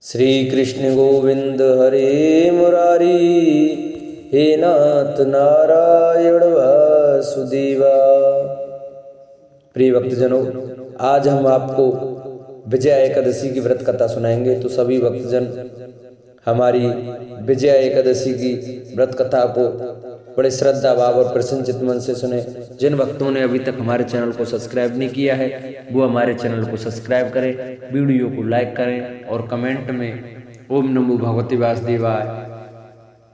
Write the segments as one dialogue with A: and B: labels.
A: श्री कृष्ण गोविंद हरे मुरारी, हे नाथ नारायण वासुदेवा। प्रिय भक्तजनों, आज हम आपको विजया एकादशी की व्रत कथा सुनाएंगे। तो सभी भक्तजन हमारी विजया एकादशी की व्रत कथा को बड़े श्रद्धा भाव और प्रसन्नचित मन से सुने। जिन भक्तों ने अभी तक हमारे चैनल को सब्सक्राइब नहीं किया है वो हमारे चैनल को सब्सक्राइब करें, वीडियो को लाइक करें और कमेंट में ओम नमो भगवते वासुदेवाय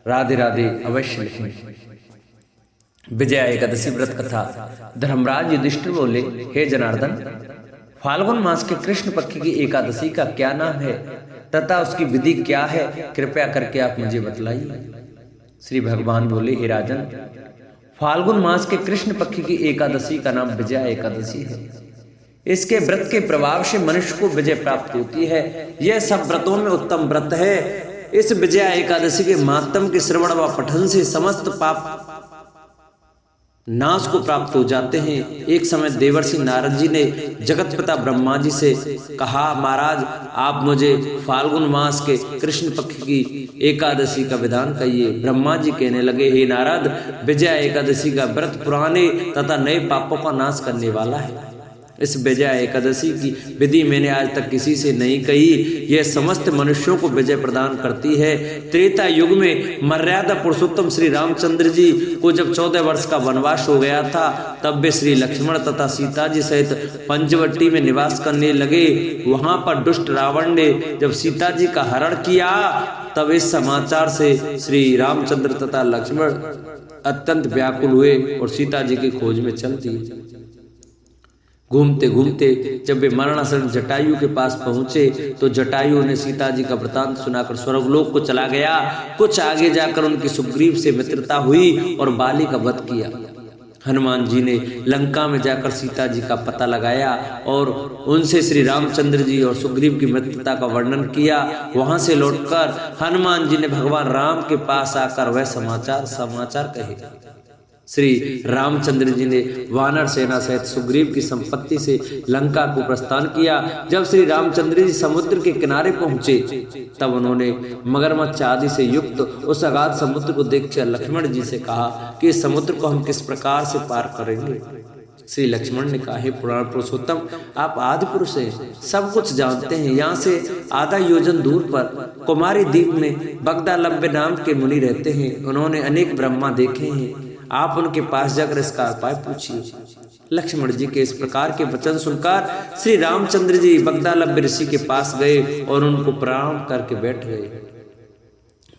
A: राधे राधे अवश्य लिखें। विजया एकादशी व्रत कथा। धर्मराज युधिष्ठिर बोले, हे जनार्दन, फाल्गुन मास के कृष्ण पक्ष की एकादशी का क्या नाम है तथा उसकी विधि क्या है, कृपया करके आप मुझे बतलाइए। श्री भगवान बोले, हे राजन, फाल्गुन मास के कृष्ण पक्ष की एकादशी का नाम विजया एकादशी है। इसके व्रत के प्रभाव से मनुष्य को विजय प्राप्त होती है। यह सब व्रतों में उत्तम व्रत है। इस विजया एकादशी के मातम के श्रवण व पठन से समस्त पाप नाश को प्राप्त हो जाते हैं। एक समय देवर्षि नारद जी ने जगत पिता ब्रह्मा जी से कहा, महाराज आप मुझे फाल्गुन मास के कृष्ण पक्ष की एकादशी का विधान कहिए। ब्रह्मा जी कहने लगे, हे नारद, विजया एकादशी का व्रत पुराने तथा नए पापों का नाश करने वाला है। इस विजया एकादशी की विधि मैंने आज तक किसी से नहीं कही। यह समस्त मनुष्यों को विजय प्रदान करती है। त्रेता युग में मर्यादा पुरुषोत्तम श्री रामचंद्र जी को जब 14 वर्ष का वनवास हो गया था, तब वे श्री लक्ष्मण तथा सीता जी सहित पंचवटी में निवास करने लगे। वहां पर दुष्ट रावण ने जब सीता जी का हरण किया, तब इस समाचार से श्री रामचंद्र तथा लक्ष्मण अत्यंत व्याकुल हुए और सीता जी की खोज में चल दिए। घूमते घूमते जब वे मरणासन जटायु के पास पहुंचे तो जटायु ने सीता जी का वृतांत सुनाकर स्वर्गलोक को चला गया। कुछ आगे जाकर उनकी सुग्रीव से मित्रता हुई और बाली का वध किया। हनुमान जी ने लंका में जाकर सीता जी का पता लगाया और उनसे श्री रामचंद्र जी और सुग्रीव की मित्रता का वर्णन किया। वहां से लौटकर हनुमान जी ने भगवान राम के पास आकर वह समाचार कहे। श्री रामचंद्र जी ने वानर सेना सहित सुग्रीव की संपत्ति से लंका को प्रस्थान किया। जब श्री रामचंद्र जी समुद्र के किनारे पहुंचे, तब उन्होंने मगरमच्छ आदि से युक्त उस अगाध समुद्र को देखकर लक्ष्मण जी से कहा कि इस समुद्र को हम किस प्रकार से पार करेंगे। श्री लक्ष्मण ने कहा, हे पुराण पुरुषोत्तम, आप आदि पुरुष हैं, सब कुछ जानते हैं। यहाँ से आधा योजन दूर पर कुमारी द्वीप में बगदालव्य नाम के मुनि रहते हैं। उन्होंने अनेक ब्रह्मा देखे हैं। आप उनके पास जाकर इसका उपाय पूछिए। लक्ष्मण जी के इस प्रकार के वचन सुनकर श्री रामचंद्र जी बगदालव्य ऋषि के पास गए और उनको प्रणाम करके बैठ गए।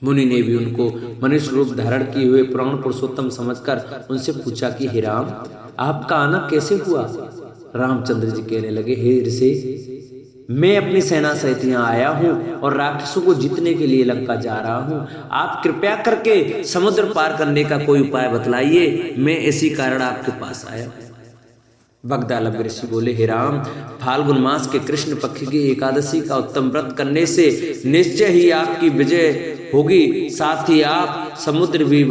A: मुनि ने भी उनको मनुष्य रूप धारण किए हुए पुराण पुरुषोत्तम समझकर उनसे पूछा कि हे राम, आपका आना कैसे हुआ। रामचंद्र जी कहने लगे, हे ऋषि, मैं अपनी सेना सहित यहाँ आया हूँ और राक्षसों को जीतने के लिए लंका जा रहा हूँ। आप कृपया करके समुद्र पार करने का कोई उपाय बतलाइए, मैं इसी कारण आपके पास आया। बगदालव्य ऋषि बोले, हे राम, फाल्गुन मास के कृष्ण पक्ष की एकादशी का उत्तम व्रत करने से निश्चय ही आपकी विजय होगी, साथ ही आप समुद्र भी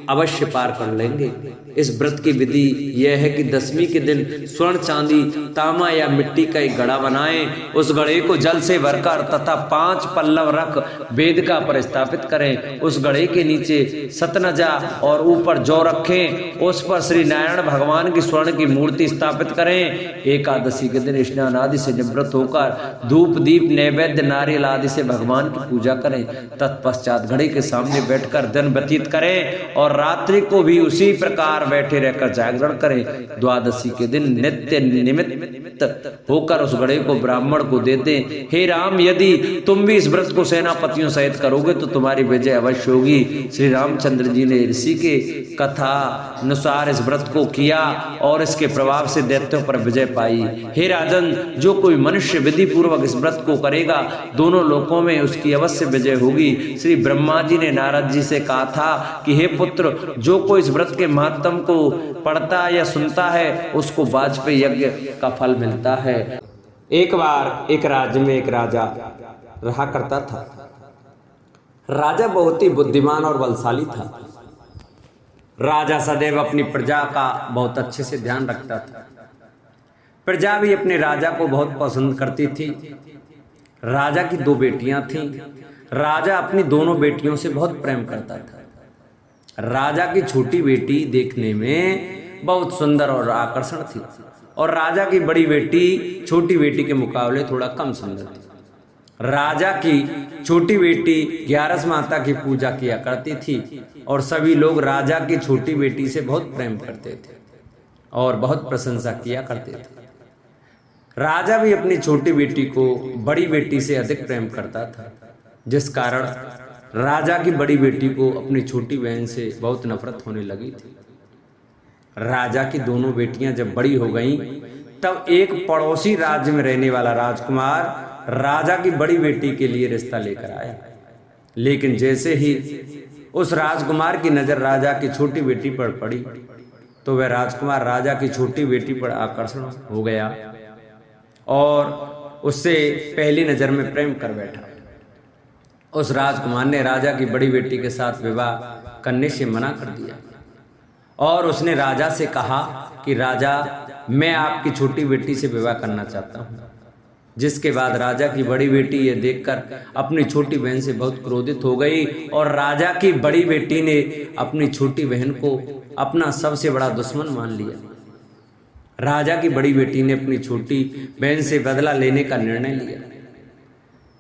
A: अवश्य पार कर लेंगे। इस व्रत की विधि यह है कि दशमी के दिन स्वर्ण, चांदी, तांबा या मिट्टी का एक घड़ा बनाएं। उस घड़े को जल से भरकर तथा 5 पल्लव रख वेदिका पर स्थापित करें। उस घड़े के नीचे सतनजा और ऊपर जौ रखें। उस पर श्री नारायण भगवान की स्वर्ण की मूर्ति स्थापित करें। एकादशी के दिन स्नान आदि से निवृत्त होकर धूप, दीप, नैवेद्य, नारियल आदि से भगवान की पूजा करें। तत्पश्चात घड़े के सामने बैठकर दिन व्यतीत करें और रात्रि को भी उसी प्रकार बैठे रहकर जागरण करें। द्वादशी के दिन नित्य निमित्त होकर उस घड़े को ब्राह्मण को दे दें। हे राम, यदि तुम भी इस व्रत को सेनापतियों सहित करोगे तो तुम्हारी विजय अवश्य होगी। श्री रामचंद्र जी ने ऋषि के कथा अनुसार इस व्रत को किया और इसके प्रभाव से दैत्यों पर विजय पाई। हे राजन, जो कोई मनुष्य विधि पूर्वक इस व्रत को करेगा, दोनों लोकों में उसकी अवश्य विजय होगी। श्री ब्रह्मा जी ने नारद जी से कहा था कि हे पुत्र, जो कोई इस व्रत के महत्व को पढ़ता या सुनता है उसको वाजपेयी यज्ञ का फल मिलता है। एक बार एक राज्य में एक राजा रहा करता था। राजा बहुत ही बुद्धिमान और बलशाली था। राजा सदैव अपनी प्रजा का बहुत अच्छे से ध्यान रखता था। प्रजा भी अपने राजा को बहुत पसंद करती थी।
B: राजा की 2 बेटियां थीं। राजा अपनी दोनों बेटियों से बहुत प्रेम करता था। राजा की छोटी बेटी देखने में बहुत सुंदर और आकर्षण थी और राजा की बड़ी बेटी छोटी बेटी के मुकाबले थोड़ा कम सुंदर थी। राजा की छोटी बेटी 11 माता की पूजा किया करती थी और सभी लोग राजा की छोटी बेटी से बहुत प्रेम करते थे और बहुत प्रशंसा किया करते थे। राजा भी अपनी छोटी बेटी को बड़ी बेटी से अधिक प्रेम करता था, जिस कारण राजा की बड़ी बेटी को अपनी छोटी बहन से बहुत नफरत होने लगी थी। राजा की दोनों बेटियां जब बड़ी हो गईं, तब एक पड़ोसी राज्य में रहने वाला राजकुमार राजा की बड़ी बेटी के लिए रिश्ता लेकर आया। लेकिन जैसे ही उस राजकुमार की नजर राजा की छोटी बेटी पर पड़ी, तो वह राजकुमार राजा की छोटी बेटी पर आकर्षण हो गया और उससे पहली नजर में प्रेम कर बैठा। उस राजकुमार ने राजा की बड़ी बेटी के साथ विवाह करने से मना कर दिया और उसने राजा से कहा कि राजा, मैं आपकी छोटी बेटी से विवाह करना चाहता हूँ। जिसके बाद राजा की बड़ी बेटी यह देखकर अपनी छोटी बहन से बहुत क्रोधित हो गई और राजा की बड़ी बेटी ने अपनी छोटी बहन को अपना सबसे बड़ा दुश्मन मान लिया। राजा की बड़ी बेटी ने अपनी छोटी बहन से बदला लेने का निर्णय लिया,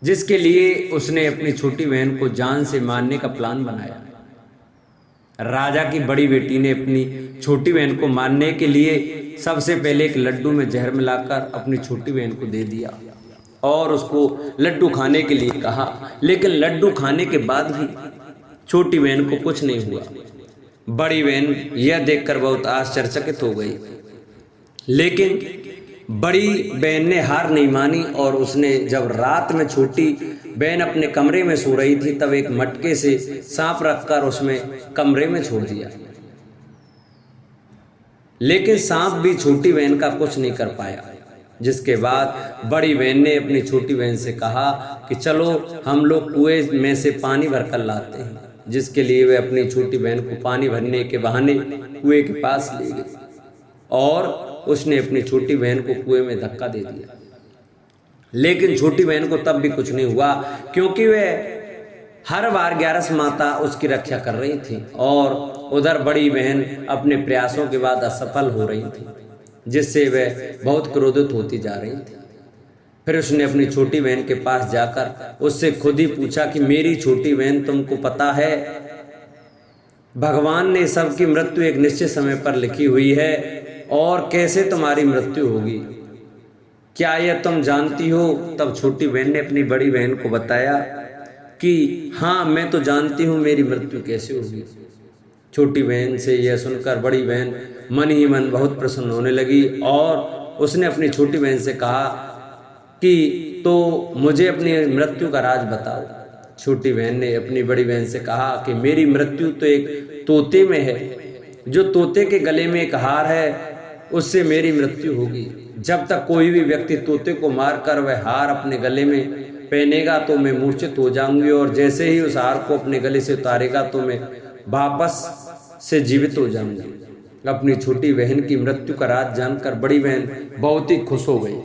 B: जिसके लिए उसने अपनी छोटी बहन को जान से मारने का प्लान बनाया। राजा की बड़ी बेटी ने अपनी छोटी बहन को मारने के लिए सबसे पहले एक लड्डू में जहर मिलाकर अपनी छोटी बहन को दे दिया और उसको लड्डू खाने के लिए कहा। लेकिन लड्डू खाने के बाद भी छोटी बहन को कुछ नहीं हुआ। बड़ी बहन यह देखकर बहुत आश्चर्यचकित हो गई, लेकिन बड़ी बहन ने हार नहीं मानी और उसने जब रात में छोटी बहन अपने कमरे में सो रही थी, तब एक मटके से सांप रखकर उसमें कमरे में छोड़ दिया। लेकिन सांप भी छोटी बहन का कुछ नहीं कर पाया। जिसके बाद बड़ी बहन ने अपनी छोटी बहन से कहा कि चलो हम लोग कुएं में से पानी भरकर लाते हैं, जिसके लिए वे अपनी छोटी बहन को पानी भरने के बहाने कुएं के पास ले गई और उसने अपनी छोटी बहन को कुएं में धक्का दे दिया। लेकिन छोटी बहन को तब भी कुछ नहीं हुआ, क्योंकि वह हर बार 11 माता उसकी रक्षा कर रही थी और उधर बड़ी बहन अपने प्रयासों के बाद असफल हो रही थी, जिससे वह बहुत क्रोधित होती जा रही थी। फिर उसने अपनी छोटी बहन के पास जाकर उससे खुद ही पूछा कि मेरी छोटी बहन, तुमको पता है भगवान ने सबकी मृत्यु एक निश्चित समय पर लिखी हुई है और कैसे तुम्हारी मृत्यु होगी, क्या यह तुम जानती हो? तब छोटी बहन ने अपनी बड़ी बहन को बताया कि हाँ, मैं तो जानती हूँ मेरी मृत्यु कैसे होगी। छोटी बहन से यह सुनकर बड़ी बहन मन ही मन बहुत प्रसन्न होने लगी और उसने अपनी छोटी बहन से कहा कि तो मुझे अपनी मृत्यु का राज बताओ। छोटी बहन ने अपनी बड़ी बहन से कहा कि मेरी मृत्यु तो एक तोते में है, जो तोते के गले में एक हार है उससे मेरी मृत्यु होगी। जब तक कोई भी व्यक्ति तोते को मारकर वह हार अपने गले में पहनेगा तो मैं मूर्छित हो जाऊंगी और जैसे ही उस हार को अपने गले से उतारेगा तो मैं वापस से जीवित हो जाऊंगी। अपनी छोटी बहन की मृत्यु का राज जानकर बड़ी बहन बहुत ही खुश हो गई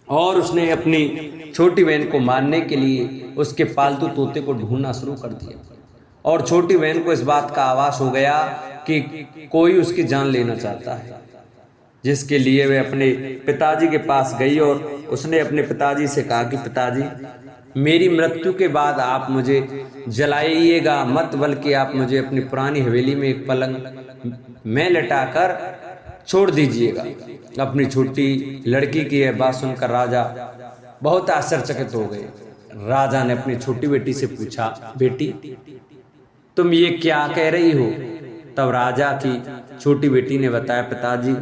B: और उसने अपनी छोटी बहन को मारने के लिए उसके पालतू तोते को ढूंढना शुरू कर दिया और छोटी बहन को इस बात का आभास हो गया कि कोई उसकी जान लेना चाहता है, जिसके लिए वह अपने पिताजी के पास गई और उसने अपने पिताजी से कहा कि पिताजी, मेरी मृत्यु के बाद आप मुझे जलाइएगा मत, बल्कि आप मुझे अपनी पुरानी हवेली में एक पलंग में लटाकर छोड़ दीजिएगा। अपनी छोटी लड़की की यह बात सुनकर राजा बहुत आश्चर्यचकित हो गए। राजा ने अपनी छोटी बेटी से पूछा, बेटी तुम ये क्या कह रही हो? तब राजा की छोटी बेटी ने बताया, पिताजी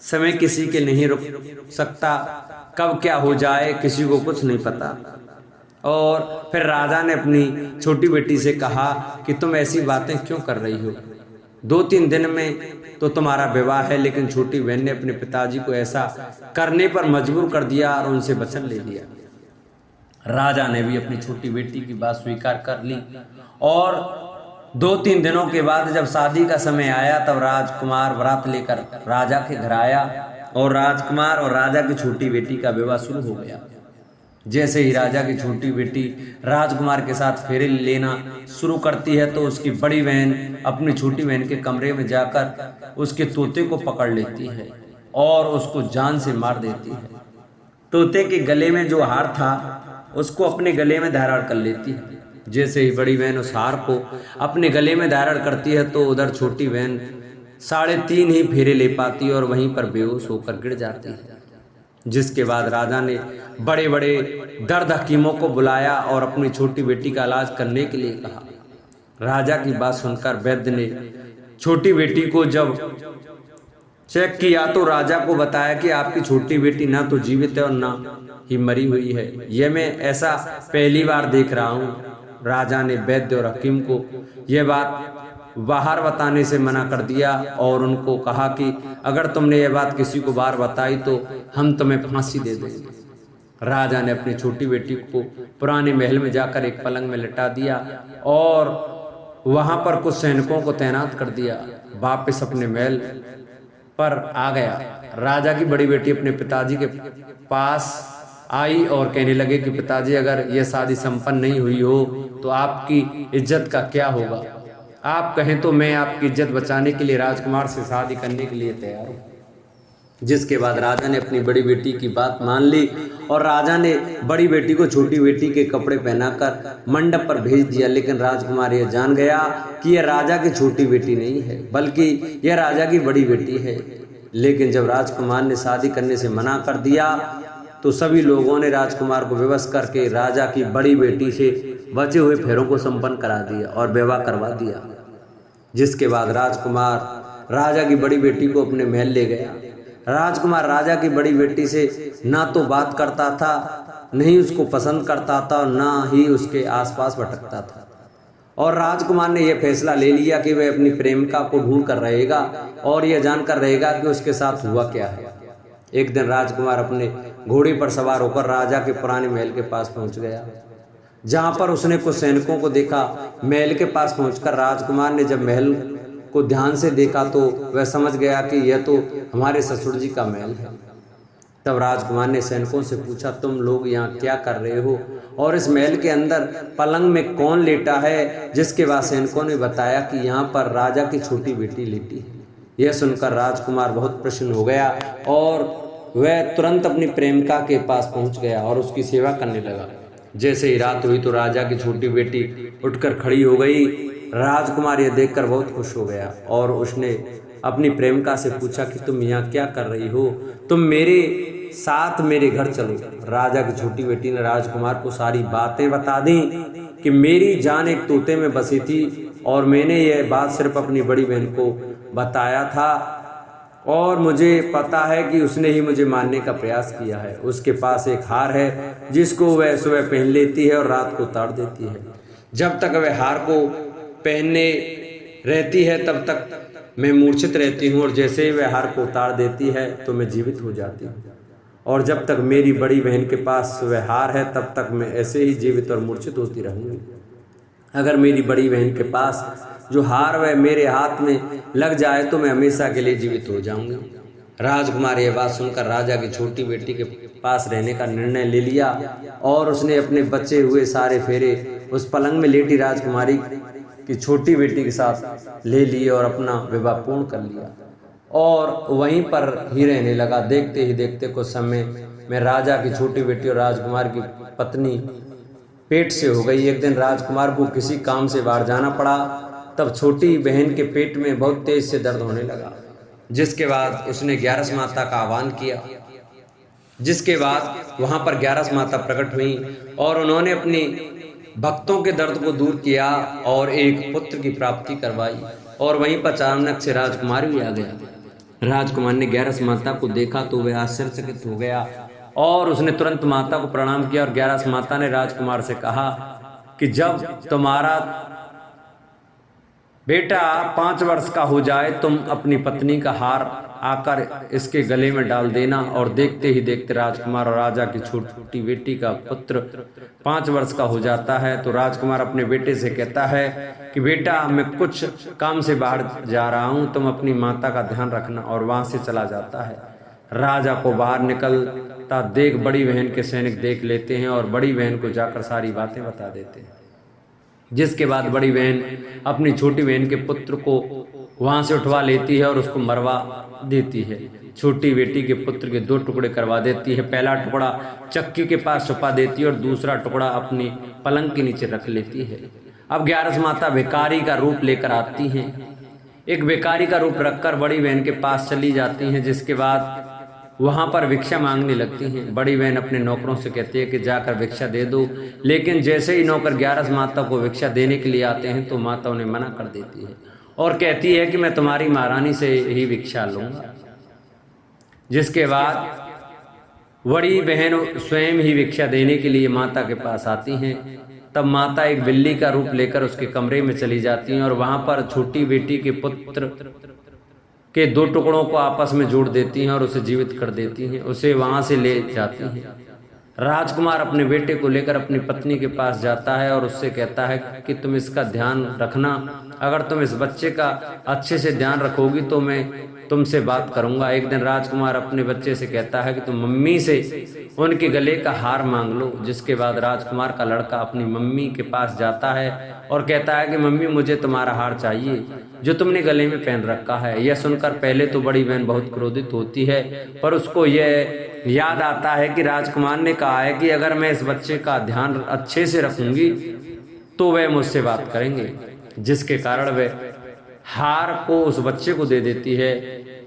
B: समय किसी के नहीं रुक सकता, कब क्या हो जाए किसी को कुछ नहीं पता। और फिर राजा ने अपनी छोटी बेटी से कहा कि तुम ऐसी बातें क्यों कर रही हो? 2-3 दिन में तो तुम्हारा विवाह है। लेकिन छोटी बहन ने अपने पिताजी को ऐसा करने पर मजबूर कर दिया और उनसे वचन ले लिया। राजा ने भी अपनी छोटी बेटी की बात स्वीकार कर ली और 2-3 दिनों के बाद जब शादी का समय आया तब राजकुमार बारात लेकर राजा के घर आया और राजकुमार और राजा की छोटी बेटी का विवाह शुरू हो गया। जैसे ही राजा की छोटी बेटी राजकुमार के साथ फेरे लेना शुरू करती है तो उसकी बड़ी बहन अपनी छोटी बहन के कमरे में जाकर उसके तोते को पकड़ लेती है और उसको जान से मार देती है। तोते के गले में जो हार था उसको अपने गले में धारण कर लेती है। जैसे ही बड़ी बहन उस हार को अपने गले में धारण करती है तो उधर छोटी बहन 3.5 ही फेरे ले पाती और वहीं पर बेहोश होकर गिर जाती है। जिसके बाद राजा ने बड़े बड़े दर्द हकीमों को बुलाया और अपनी छोटी बेटी का इलाज करने के लिए कहा। राजा की बात सुनकर वैद्य ने छोटी बेटी को जब चेक किया तो राजा को बताया कि आपकी छोटी बेटी ना तो जीवित है और ना ही मरी हुई है। यह मैं ऐसा पहली बार देख रहा हूँ। राजा ने वैद्य और हकीम को यह बात बाहर बताने से मना कर दिया और उनको कहा कि अगर तुमने यह बात किसी को बाहर बताई तो हम तुम्हें फांसी दे देंगे। राजा ने अपनी छोटी बेटी को पुराने महल में जाकर एक पलंग में लिटा दिया और वहां पर कुछ सैनिकों को तैनात कर दिया। वापस अपने महल पर आ गया। राजा की बड़ी बेटी अपने पिताजी के पास आई और कहने लगे कि पिताजी, अगर यह शादी संपन्न नहीं हुई हो तो आपकी इज्जत का क्या होगा? आप कहें तो मैं आपकी इज्जत बचाने के लिए राजकुमार से शादी करने के लिए तैयार हूँ। जिसके बाद राजा ने अपनी बड़ी बेटी की बात मान ली और राजा ने बड़ी बेटी को छोटी बेटी के कपड़े पहनाकर मंडप पर भेज दिया। लेकिन राजकुमार यह जान गया कि यह राजा की छोटी बेटी नहीं है बल्कि यह राजा की बड़ी बेटी है। लेकिन जब राजकुमार ने शादी करने से मना कर दिया तो सभी लोगों ने राजकुमार को विवश करके राजा की बड़ी बेटी से बचे हुए फेरों को संपन्न करा दिया और विवाह करवा दिया। जिसके बाद राजकुमार राजा की बड़ी बेटी को अपने महल ले गया। राजकुमार राजा की बड़ी बेटी से ना तो बात करता था, नहीं उसको पसंद करता था और ना ही उसके आसपास भटकता था। और राजकुमार ने यह फैसला ले लिया कि वह अपनी प्रेमिका को ढूंढ कर रहेगा और यह जानकर रहेगा कि उसके साथ हुआ क्या है। एक दिन राजकुमार अपने घोड़े पर सवार होकर राजा के पुराने महल के पास पहुंच गया, जहां पर उसने कुछ सैनिकों को देखा। महल के पास पहुंचकर राजकुमार ने जब महल को ध्यान से देखा तो वह समझ गया कि यह तो हमारे ससुर जी का महल है। तब राजकुमार ने सैनिकों से पूछा, तुम लोग यहाँ क्या कर रहे हो और इस महल के अंदर पलंग में कौन लेटा है? जिसके बाद सैनिकों ने बताया कि यहाँ पर राजा की छोटी बेटी लेटी है। यह सुनकर राजकुमार बहुत प्रसन्न हो गया और वह तुरंत अपनी प्रेमिका के पास पहुंच गया और उसकी सेवा करने लगा। जैसे ही रात हुई तो राजा की छोटी बेटी उठकर खड़ी हो गई। राजकुमार यह देखकर बहुत खुश हो गया और उसने अपनी प्रेमिका से पूछा कि तुम यहाँ क्या कर रही हो? तुम मेरे साथ मेरे घर चलो। राजा की छोटी बेटी ने राजकुमार को सारी बातें बता दी कि मेरी जान एक तोते में बसी थी और मैंने यह बात सिर्फ अपनी बड़ी बहन को बताया था और मुझे पता है कि उसने ही मुझे मारने का प्रयास किया है। उसके पास एक हार है जिसको वह सुबह पहन लेती है और रात को उतार देती है। जब तक वह हार को पहनने रहती है तब तक मैं मूर्छित रहती हूँ और जैसे ही वह हार को उतार देती है तो मैं जीवित हो जाती हूँ। और जब तक मेरी बड़ी बहन के पास वह हार है तब तक मैं ऐसे ही जीवित और मूर्छित होती रहूँगी। अगर मेरी बड़ी बहन के पास जो हार वह मेरे हाथ में लग जाए तो मैं हमेशा के लिए जीवित हो जाऊंगी। राजकुमार यह बात सुनकर राजा की छोटी बेटी के पास रहने का निर्णय ले लिया और उसने अपने बचे हुए सारे फेरे उस पलंग में लेटी राजकुमारी की छोटी बेटी के साथ ले लिए और अपना विवाह पूर्ण कर लिया और वहीं पर ही रहने लगा। देखते ही देखते कुछ समय में राजा की छोटी बेटी और राजकुमार की पत्नी पेट से हो गई। एक दिन राजकुमार को किसी काम से बाहर जाना पड़ा। तब छोटी बहन के पेट में बहुत तेज से दर्द होने लगा। जिसके बाद उसने 11 माता का आह्वान किया। जिसके बाद वहां पर 11 माता प्रकट हुई और उन्होंने अपनी भक्तों के दर्द को दूर किया और एक पुत्र की प्राप्ति करवाई। और वहीं पर अचानक से राजकुमार भी आ गया। राजकुमार ने 11 माता को देखा तो वह आश्चर्यचकित हो गया और उसने तुरंत माता को प्रणाम किया और 11 माता ने राजकुमार से कहा कि जब तुम्हारा बेटा 5 वर्ष का हो जाए तुम अपनी पत्नी का हार आकर इसके गले में डाल देना। और देखते ही देखते राजकुमार और राजा की छोटी बेटी का पुत्र 5 वर्ष का हो जाता है। तो राजकुमार अपने बेटे से कहता है कि बेटा मैं कुछ काम से बाहर जा रहा हूँ, तुम अपनी माता का ध्यान रखना, और वहां से चला जाता है। राजा को बाहर निकल देता देख बड़ी बहन के सैनिक देख लेते हैं और बड़ी बहन को जाकर सारी बातें बता देते हैं। जिसके बाद बड़ी बहन अपनी छोटी बहन के पुत्र को वहां से उठवा लेती है और उसको मरवा देती है। छोटी बेटी के पुत्र के 2 टुकड़े करवा देती है। पहला टुकड़ा चक्की के पास छुपा देती है और दूसरा टुकड़ा अपनी पलंग के नीचे रख लेती है। अब 11 माता भिखारी का रूप लेकर आती हैं। एक भिखारी का रूप रखकर बड़ी बहन के पास चली जाती हैं। जिसके बाद वहां पर भिक्षा मांगने लगती हैं। बड़ी बहन अपने नौकरों से कहती है कि जाकर भिक्षा दे दो, लेकिन जैसे ही नौकर 11 माता को भिक्षा देने के लिए आते हैं तो माता उन्हें मना कर देती है और कहती है कि मैं तुम्हारी महारानी से ही भिक्षा लूंगा। जिसके बाद बड़ी बहन स्वयं ही भिक्षा देने के लिए माता के पास आती हैं। तब माता एक बिल्ली का रूप लेकर उसके कमरे में चली जाती हैं और वहां पर छोटी बेटी के पुत्र के 2 टुकड़ों को आपस में जोड़ देती हैं और उसे जीवित कर देती हैं। उसे वहां से ले जाती हैं। राजकुमार अपने बेटे को लेकर अपनी पत्नी के पास जाता है और उससे कहता है कि तुम इसका ध्यान रखना, अगर तुम इस बच्चे का अच्छे से ध्यान रखोगी तो मैं तुमसे बात करूंगा। एक दिन राजकुमार अपने बच्चे से कहता है कि तुम मम्मी से उनके गले का हार मांग लो। जिसके बाद राजकुमार का लड़का अपनी मम्मी के पास जाता है और कहता है कि मम्मी मुझे तुम्हारा हार चाहिए जो तुमने गले में पहन रखा है। यह सुनकर पहले तो बड़ी बहन बहुत क्रोधित होती है, पर उसको यह याद आता है कि राजकुमार ने कहा है कि अगर मैं इस बच्चे का ध्यान अच्छे से रखूंगी तो वह मुझसे बात करेंगे। जिसके कारण वह हार को उस बच्चे को दे देती है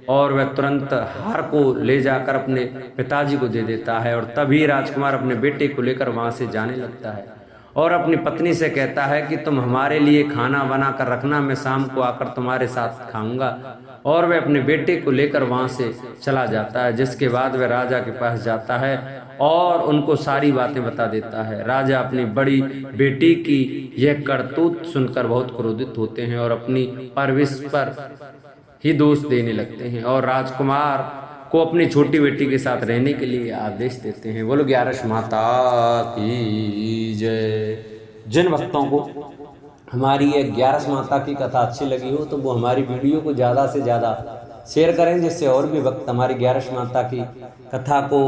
B: और वह तुरंत हार को ले जाकर अपने पिताजी को दे देता है। और तभी राजकुमार अपने बेटे को लेकर वहां से जाने लगता है और अपनी पत्नी से कहता है कि तुम हमारे लिए खाना बना कर रखना, मैं शाम को आकर तुम्हारे साथ खाऊंगा। और वह अपने बेटे को लेकर वहां से चला जाता है। जिसके बाद वह राजा के पास जाता है और उनको सारी बातें बता देता है। राजा अपनी बड़ी बेटी की यह करतूत सुनकर बहुत क्रोधित होते हैं और अपनी परवरिश पर ही दोष देने लगते हैं और राजकुमार को अपनी छोटी बेटी के साथ रहने के लिए आदेश देते हैं। बोलो 11 माता की जय। जिन भक्तों को हमारी ये 11 माता की कथा अच्छी लगी हो तो वो हमारी वीडियो को ज़्यादा से ज़्यादा शेयर करें, जिससे और भी भक्त हमारी 11 माता की कथा को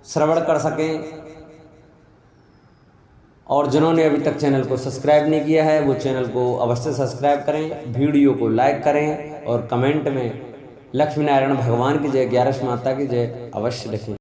B: श्रवण कर सकें। और जिन्होंने अभी तक चैनल को सब्सक्राइब नहीं किया है वो चैनल को अवश्य सब्सक्राइब करें, वीडियो को लाइक करें और कमेंट में लक्ष्मी नारायण भगवान की जय, 11 माता की जय अवश्य लिखें।